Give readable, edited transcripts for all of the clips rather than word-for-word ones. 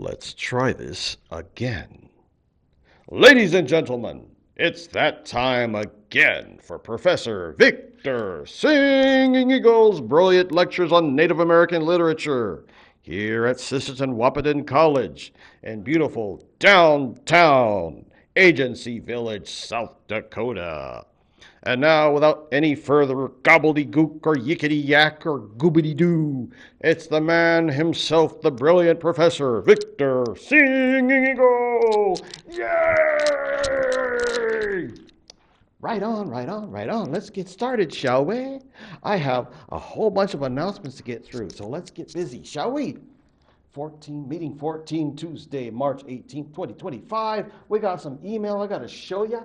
Let's try this again. Ladies and gentlemen, it's that time again for Professor Victor Singing Eagle's brilliant lectures on Native American literature here at Sisseton Wahpeton College in beautiful downtown Agency Village, South Dakota. And now, without any further gobbledygook or yickety yak or goobity doo, it's the man himself, the brilliant Professor Victor Singing Eagle! Yay! Right on, right on, right on. Let's get started, shall we? I have a whole bunch of announcements to get through, so let's get busy, shall we? Meeting 14, Tuesday, March 18th, 2025. We got some email I got to show you.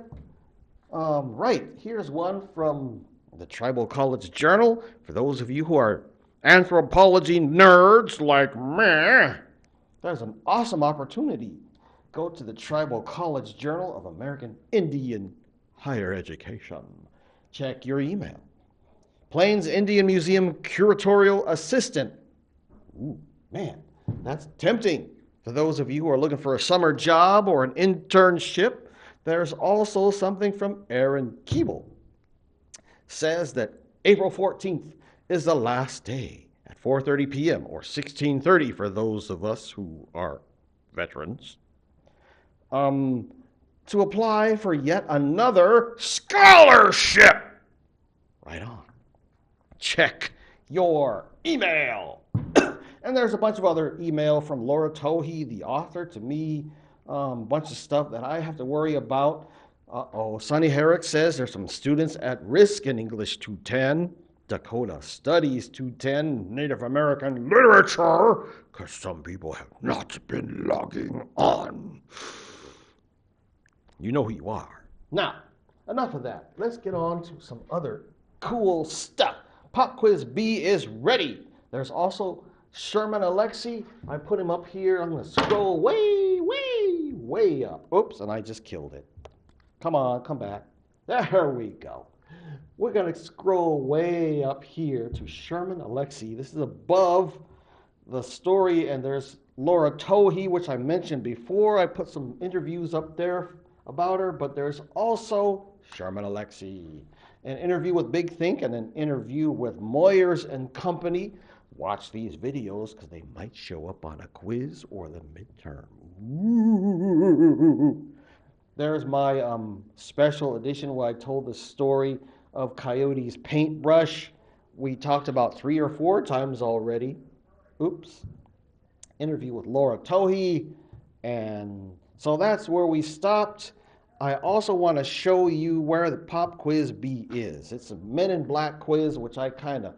Right, here's one from the Tribal College Journal. For those of you who are anthropology nerds like me, there's an awesome opportunity. Go to the Tribal College Journal of American Indian Higher Education. Check your email. Plains Indian Museum Curatorial Assistant. Ooh, man, that's tempting. For those of you who are looking for a summer job or an internship, there's also something from Aaron Keeble. Says that April 14th is the last day at 4:30 p.m. or 16:30 for those of us who are veterans. To apply for yet another scholarship. Right on. Check your email. And there's a bunch of other email from Laura Tohe, the author, to me. Bunch of stuff that I have to worry about. Sonny Herrick says there's some students at risk in English 210, Dakota Studies 210, Native American Literature, because some people have not been logging on. You know who you are. Now, enough of that. Let's get on to some other cool stuff. Pop Quiz B is ready. There's also Sherman Alexie. I put him up here. I'm going to scroll way up. Oops, and I just killed it. Come on, come back. There we go. We're going to scroll way up here to Sherman Alexie. This is above the story, and there's Laura Tohe, which I mentioned before. I put some interviews up there about her, but there's also Sherman Alexie. An interview with Big Think and an interview with Moyers and Company. Watch these videos because they might show up on a quiz or the midterm. Ooh. There's my special edition where I told the story of Coyote's paintbrush. We talked about 3 or 4 times already. Oops. Interview with Laura Tohe. And so that's where we stopped. I also want to show you where the Pop Quiz B is. It's a Men in Black quiz, which I kind of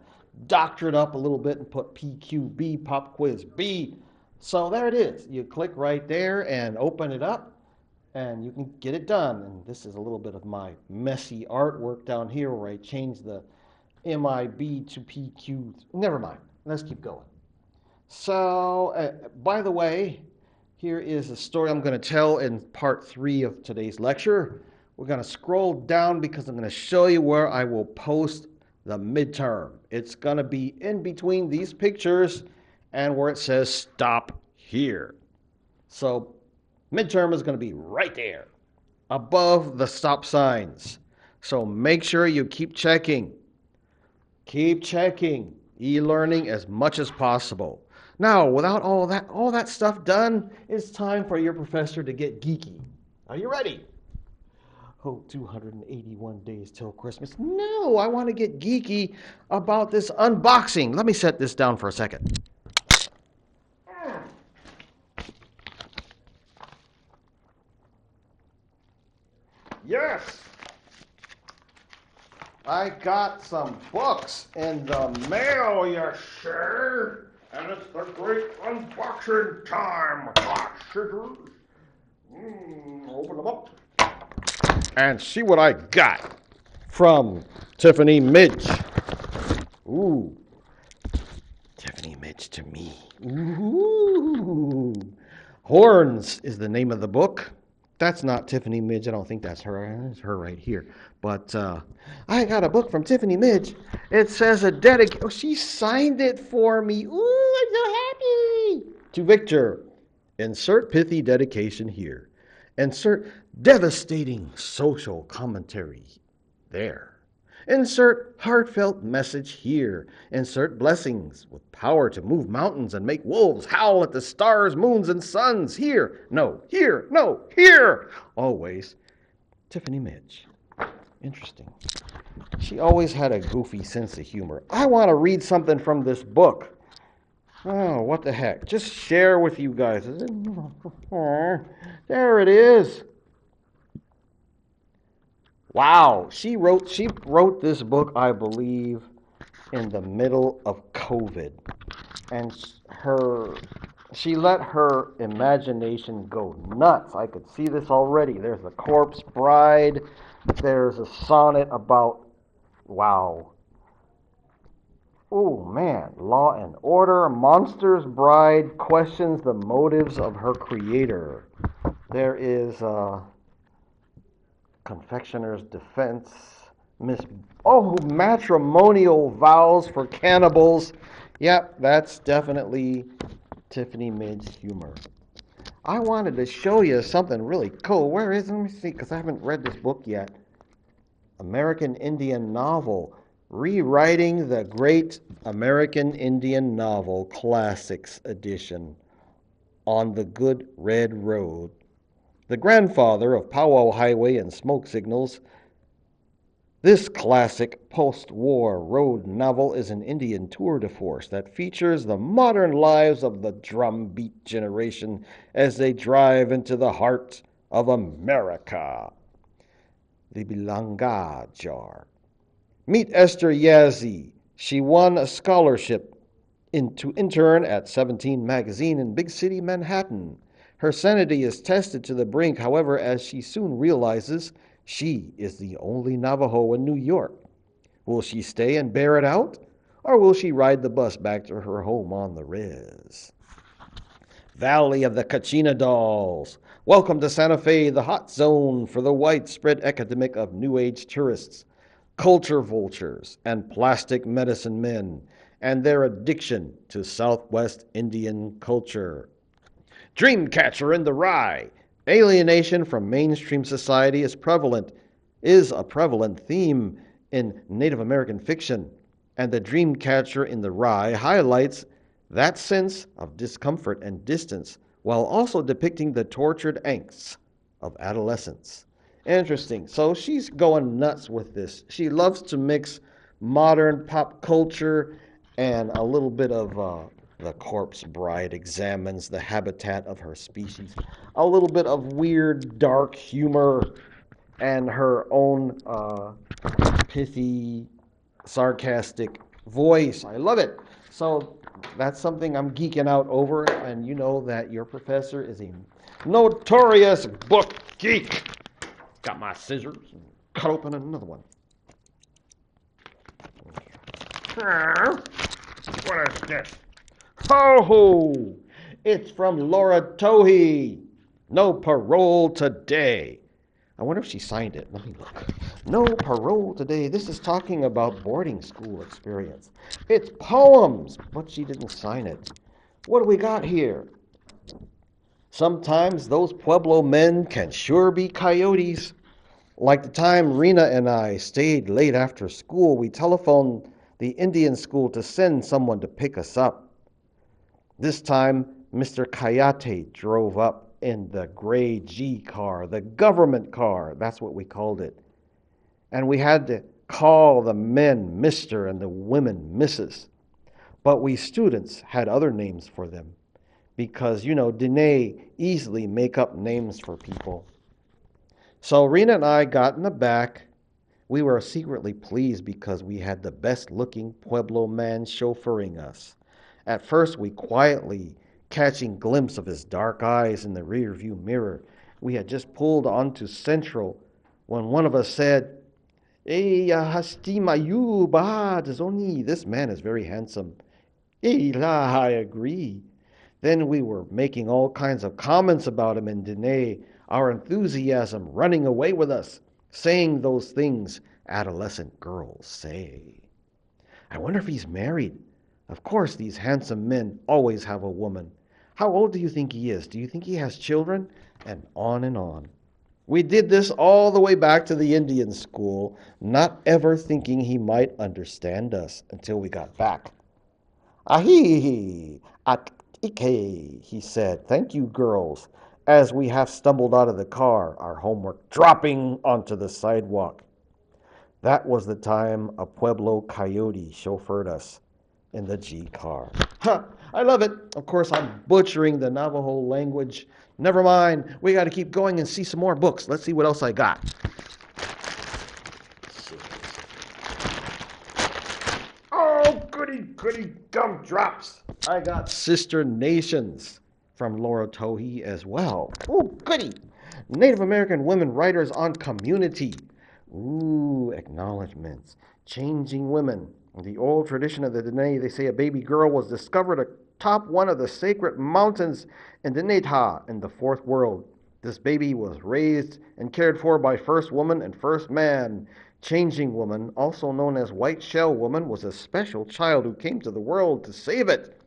doctored up a little bit and put PQB, Pop Quiz B. So there it is. You click right there and open it up, and you can get it done. And this is a little bit of my messy artwork down here where I changed the MIB to PQ. Never mind. Let's keep going. So, by the way, here is a story I'm going to tell in part 3 of today's lecture. We're going to scroll down because I'm going to show you where I will post the midterm. It's going to be in between these pictures and where it says stop here. So midterm is going to be right there above the stop signs. So make sure you keep checking. Keep checking e-learning as much as possible. Now, without all that stuff done, it's time for your professor to get geeky. Are you ready? Oh, 281 days till Christmas. No, I want to get geeky about this unboxing. Let me set this down for a second. Yes! I got some books in the mail, yes, sir. And it's the great unboxing time. Hot scissors. Open them up. And see what I got from Tiffany Midge. Ooh. Tiffany Midge to me. Ooh. Horns is the name of the book. That's not Tiffany Midge. I don't think that's her. It's her right here. But I got a book from Tiffany Midge. It says a dedication. Oh, she signed it for me. Ooh, I'm so happy. To Victor. Insert pithy dedication here. Insert devastating social commentary there. Insert heartfelt message here. Insert blessings with power to move mountains and make wolves howl at the stars, moons, and suns. Here, no, here, no, here. Always, Tiffany Midge. Interesting. She always had a goofy sense of humor. I want to read something from this book. Oh, what the heck. Just share with you guys. There it is. Wow. She wrote this book, I believe, in the middle of COVID. And she let her imagination go nuts. I could see this already. There's a corpse bride. There's a sonnet about, wow. Oh man, Law and Order. Monster's Bride questions the motives of her creator. There is Confectioner's Defense. Matrimonial Vows for Cannibals. Yep, that's definitely Tiffany Midge humor. I wanted to show you something really cool. Where is it? Let me see, because I haven't read this book yet. American Indian Novel. Rewriting the Great American Indian Novel Classics Edition. On the Good Red Road. The grandfather of Powwow Highway and smoke signals, this classic post-war road novel is an Indian tour de force that features the modern lives of the drumbeat generation as they drive into the heart of America. The Bilanga Jar. Meet Esther Yazzie. She won a scholarship to intern at 17 Magazine in big city Manhattan. Her sanity is tested to the brink, however, as she soon realizes she is the only Navajo in New York. Will she stay and bear it out, or will she ride the bus back to her home on the res? Valley of the Kachina Dolls. Welcome to Santa Fe, the hot zone for the widespread epidemic of New Age tourists, culture vultures, and plastic medicine men, and their addiction to Southwest Indian culture. Dreamcatcher in the Rye. Alienation from mainstream society is a prevalent theme in Native American fiction, and the Dreamcatcher in the Rye highlights that sense of discomfort and distance while also depicting the tortured angst of adolescence. Interesting. So she's going nuts with this. She loves to mix modern pop culture and a little bit of The Corpse Bride examines the habitat of her species. A little bit of weird, dark humor and her own pithy, sarcastic voice. I love it. So that's something I'm geeking out over, and you know that your professor is a notorious book geek. Got my scissors and cut open another one. What is this? Oh, it's from Laura Tohey. No parole today. I wonder if she signed it. Let me look. No parole today. This is talking about boarding school experience. It's poems, but she didn't sign it. What do we got here? Sometimes those Pueblo men can sure be coyotes. Like the time Rena and I stayed late after school, we telephoned the Indian school to send someone to pick us up. This time, Mr. Kayate drove up in the gray G car, the government car, that's what we called it. And we had to call the men Mr. and the women Mrs. But we students had other names for them because, Dene easily make up names for people. So Rena and I got in the back. We were secretly pleased because we had the best-looking Pueblo man chauffeuring us. At first, we quietly, catching glimpse of his dark eyes in the rearview mirror. We had just pulled onto Central when one of us said, "Hey, Hastimayu Bahadzoni, this man is very handsome." "Hey, la, I agree." Then we were making all kinds of comments about him and Dene, our enthusiasm running away with us, saying those things adolescent girls say. I wonder if he's married. Of course, these handsome men always have a woman. How old do you think he is? Do you think he has children? And on and on. We did this all the way back to the Indian school, not ever thinking he might understand us until we got back. Ahi, Ike, he said. Thank you, girls, as we half stumbled out of the car, our homework dropping onto the sidewalk. That was the time a Pueblo coyote chauffeured us in the G car. Huh, I love it. Of course, I'm butchering the Navajo language. Never mind. We got to keep going and see some more books. Let's see what else I got. Oh, goody, goody gumdrops. I got Sister Nations from Laura Tohi as well. Oh, goody. Native American women writers on community. Ooh, acknowledgments. Changing women. In the old tradition of the Dene, they say a baby girl was discovered atop one of the sacred mountains in Deneta in the fourth world. This baby was raised and cared for by first woman and first man. Changing woman, also known as white shell woman, was a special child who came to the world to save it.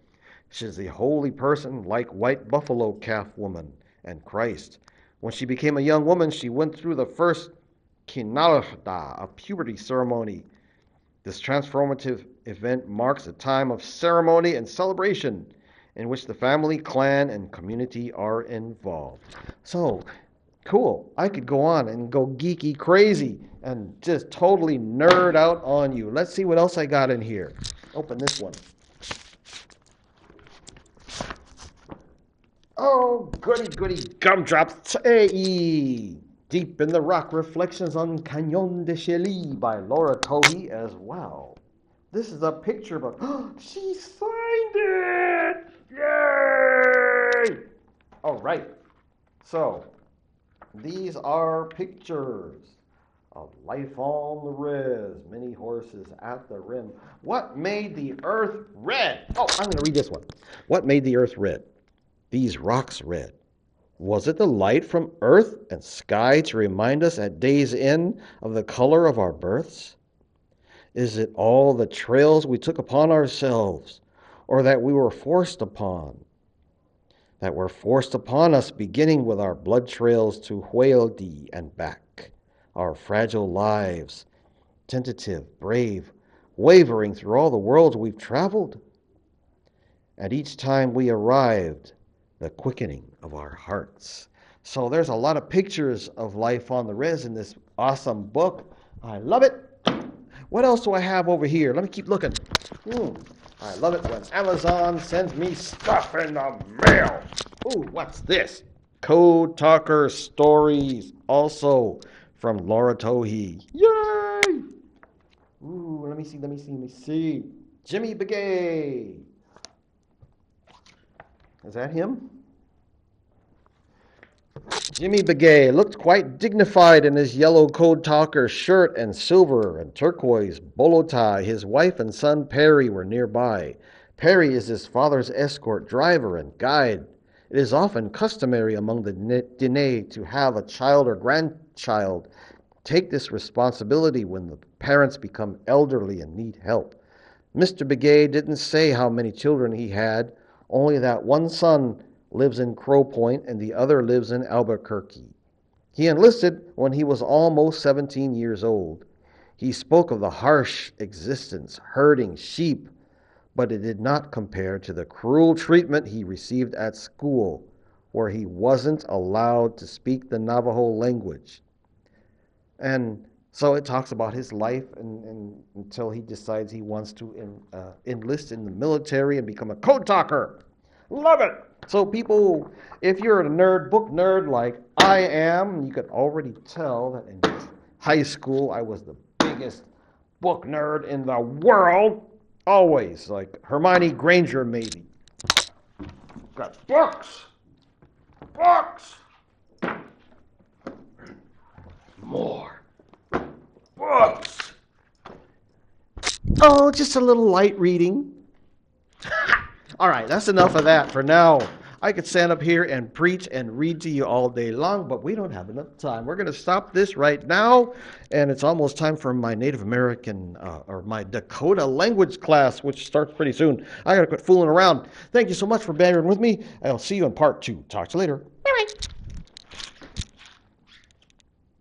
She is a holy person like white buffalo calf woman and Christ. When she became a young woman, she went through the first kinalda, a puberty ceremony. This transformative event marks a time of ceremony and celebration in which the family, clan, and community are involved. So, cool. I could go on and go geeky crazy and just totally nerd out on you. Let's see what else I got in here. Open this one. Oh, goody, goody gumdrops. Hey! Deep in the Rock, Reflections on Canyon de Chili by Laura Tohi as well. This is a picture of a... she signed it! Yay! All right. So, these are pictures of life on the res. Many horses at the rim. What made the earth red? Oh, I'm going to read this one. What made the earth red? These rocks red. Was it the light from earth and sky to remind us at day's end of the color of our births? Is it all the trails we took upon ourselves, or that we were forced upon? That were forced upon us, beginning with our blood trails to Hueldi and back, our fragile lives, tentative, brave, wavering through all the worlds we've traveled. And each time we arrived, the quickening of our hearts. So there's a lot of pictures of life on the res in this awesome book. I love it. What else do I have over here? Let me keep looking. I love it when Amazon sends me stuff in the mail. Ooh, what's this? Code Talker Stories, also from Laura Tohi. Yay! Ooh, let me see. Jimmy Begay. Is that him? Jimmy Begay looked quite dignified in his yellow Code Talker shirt and silver and turquoise bolo tie. His wife and son Perry were nearby. Perry is his father's escort driver and guide. It is often customary among the Dene to have a child or grandchild take this responsibility when the parents become elderly and need help. Mr. Begay didn't say how many children he had, only that one son lives in Crow Point and the other lives in Albuquerque. He enlisted when he was almost 17 years old. He spoke of the harsh existence, herding sheep, but it did not compare to the cruel treatment he received at school, where he wasn't allowed to speak the Navajo language. And so it talks about his life until he decides he wants to enlist in the military and become a code talker. Love it. So people, if you're a nerd, book nerd like I am, you could already tell that in high school I was the biggest book nerd in the world. Always, like Hermione Granger maybe. Got books. Books. More. Books. Oh, just a little light reading. All right, that's enough of that for now. I could stand up here and preach and read to you all day long, but we don't have enough time. We're going to stop this right now, and it's almost time for my Native American or my Dakota language class, which starts pretty soon. I got to quit fooling around. Thank you so much for bearing with me. I'll see you in part 2. Talk to you later. Bye-bye.